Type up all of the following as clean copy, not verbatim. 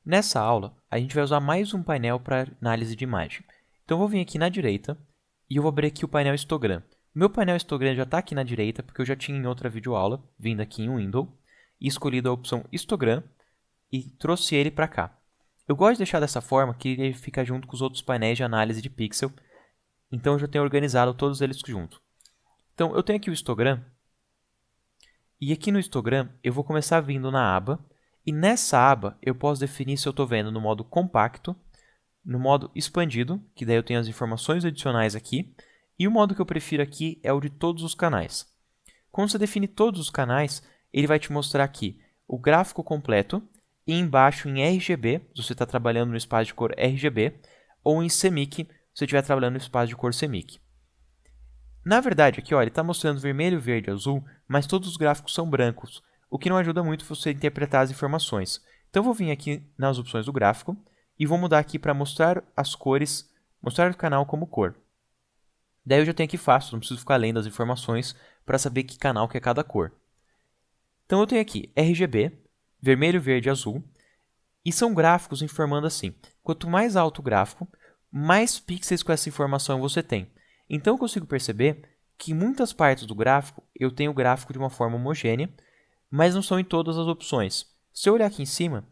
Nessa aula, a gente vai usar mais um painel para análise de imagem. Então, eu vou vir aqui na direita e eu vou abrir aqui o painel histogram. O meu painel histogram já está aqui na direita, porque eu já tinha em outra videoaula, vindo aqui em Windows, e escolhido a opção histogram e trouxe ele para cá. Eu gosto de deixar dessa forma, que ele fica junto com os outros painéis de análise de pixel, então eu já tenho organizado todos eles junto. Então, eu tenho aqui o histogram, e aqui no histogram eu vou começar vindo na aba, e nessa aba eu posso definir se eu estou vendo no modo compacto, no modo expandido, que daí eu tenho as informações adicionais aqui, e o modo que eu prefiro aqui é o de todos os canais. Quando você define todos os canais, ele vai te mostrar aqui o gráfico completo, e embaixo em RGB, se você está trabalhando no espaço de cor RGB, ou em CMYK, se você estiver trabalhando no espaço de cor CMYK. Na verdade, aqui ó, ele está mostrando vermelho, verde e azul, mas todos os gráficos são brancos, o que não ajuda muito você interpretar as informações. Então, eu vou vir aqui nas opções do gráfico e vou mudar aqui para mostrar as cores, mostrar o canal como cor. Daí eu já tenho aqui fácil, não preciso ficar lendo as informações para saber que canal que é cada cor. Então, eu tenho aqui RGB, vermelho, verde e azul, e são gráficos informando assim. Quanto mais alto o gráfico, mais pixels com essa informação você tem. Então, eu consigo perceber que em muitas partes do gráfico, eu tenho o gráfico de uma forma homogênea, mas não são em todas as opções. Se eu olhar aqui em cima,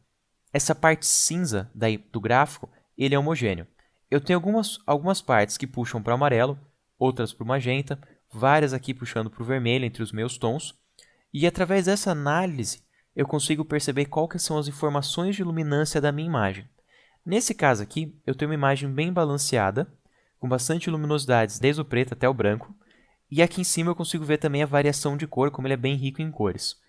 essa parte cinza do gráfico, ele é homogêneo. Eu tenho algumas partes que puxam para o amarelo, outras para o magenta, várias aqui puxando para o vermelho entre os meus tons, e através dessa análise, eu consigo perceber quais são as informações de luminância da minha imagem. Nesse caso aqui, eu tenho uma imagem bem balanceada, com bastante luminosidades, desde o preto até o branco, e aqui em cima eu consigo ver também a variação de cor, como ele é bem rico em cores.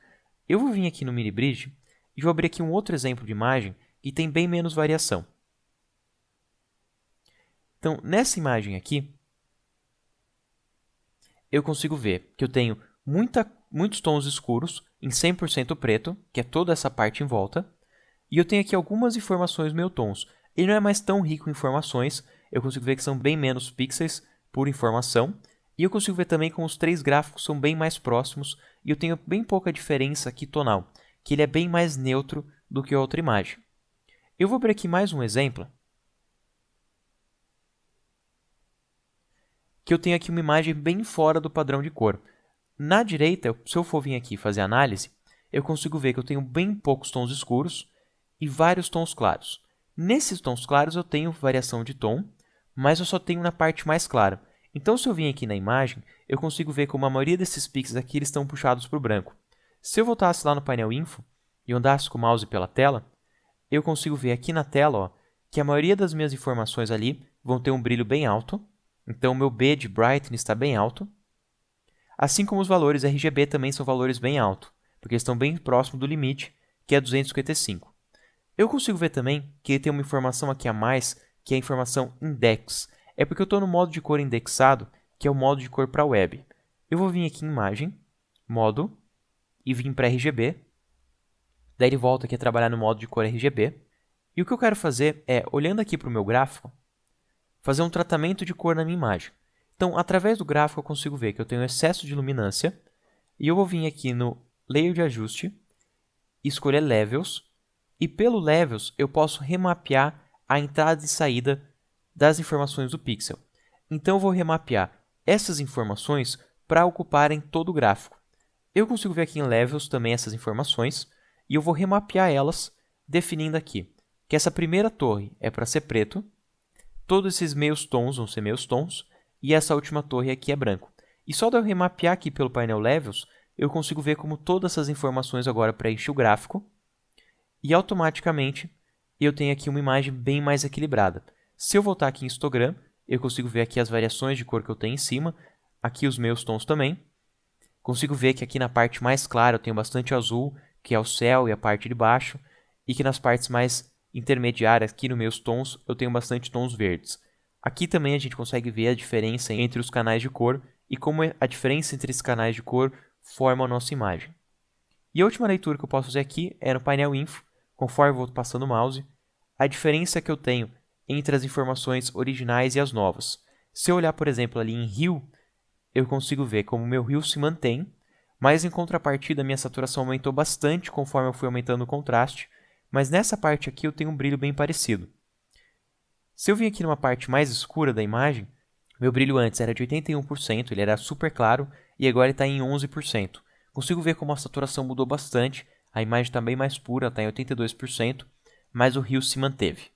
Eu vou vir aqui no Mini Bridge e vou abrir aqui um outro exemplo de imagem que tem bem menos variação. Então, nessa imagem aqui, eu consigo ver que eu tenho muitos tons escuros em 100% preto, que é toda essa parte em volta, e eu tenho aqui algumas informações meus tons. Ele não é mais tão rico em informações, eu consigo ver que são bem menos pixels por informação, e eu consigo ver também como os três gráficos são bem mais próximos e eu tenho bem pouca diferença aqui tonal, que ele é bem mais neutro do que a outra imagem. Eu vou abrir aqui mais um exemplo, que eu tenho aqui uma imagem bem fora do padrão de cor. Na direita, se eu for vir aqui fazer análise, eu consigo ver que eu tenho bem poucos tons escuros e vários tons claros. Nesses tons claros eu tenho variação de tom, mas eu só tenho na parte mais clara. Então, se eu vim aqui na imagem, eu consigo ver como a maioria desses pixels aqui eles estão puxados para o branco. Se eu voltasse lá no painel Info e andasse com o mouse pela tela, eu consigo ver aqui na tela ó, que a maioria das minhas informações ali vão ter um brilho bem alto. Então, o meu B de Brightness está bem alto. Assim como os valores RGB também são valores bem altos, porque eles estão bem próximo do limite, que é 255. Eu consigo ver também que tem uma informação aqui a mais, que é a informação Index. É porque eu estou no modo de cor indexado, que é o modo de cor para web. Eu vou vir aqui em Imagem, Modo, e vir para RGB. Daí ele volta aqui a trabalhar no modo de cor RGB. E o que eu quero fazer é, olhando aqui para o meu gráfico, fazer um tratamento de cor na minha imagem. Então, através do gráfico, eu consigo ver que eu tenho excesso de luminância. E eu vou vir aqui no Layer de Ajuste, escolher Levels. E pelo Levels, eu posso remapear a entrada e saída das informações do pixel. Então, eu vou remapear essas informações para ocuparem todo o gráfico. Eu consigo ver aqui em Levels também essas informações e eu vou remapear elas definindo aqui que essa primeira torre é para ser preto, todos esses meios tons vão ser meios tons e essa última torre aqui é branco. E só de eu remapear aqui pelo painel Levels, eu consigo ver como todas essas informações agora preenchem o gráfico e automaticamente eu tenho aqui uma imagem bem mais equilibrada. Se eu voltar aqui em histogram, eu consigo ver aqui as variações de cor que eu tenho em cima, aqui os meus tons também. Consigo ver que aqui na parte mais clara eu tenho bastante azul, que é o céu e a parte de baixo, e que nas partes mais intermediárias, aqui nos meus tons, eu tenho bastante tons verdes. Aqui também a gente consegue ver a diferença entre os canais de cor e como a diferença entre esses canais de cor forma a nossa imagem. E a última leitura que eu posso fazer aqui é no painel Info, conforme eu vou passando o mouse, a diferença que eu tenho entre as informações originais e as novas. Se eu olhar, por exemplo, ali em Hue, eu consigo ver como o meu Hue se mantém, mas em contrapartida, minha saturação aumentou bastante conforme eu fui aumentando o contraste, Mas nessa parte aqui eu tenho um brilho bem parecido. Se eu vir aqui numa parte mais escura da imagem, meu brilho antes era de 81%, ele era super claro, e agora ele está em 11%. Consigo ver como a saturação mudou bastante, a imagem está bem mais pura, está em 82%, mas o rio se manteve.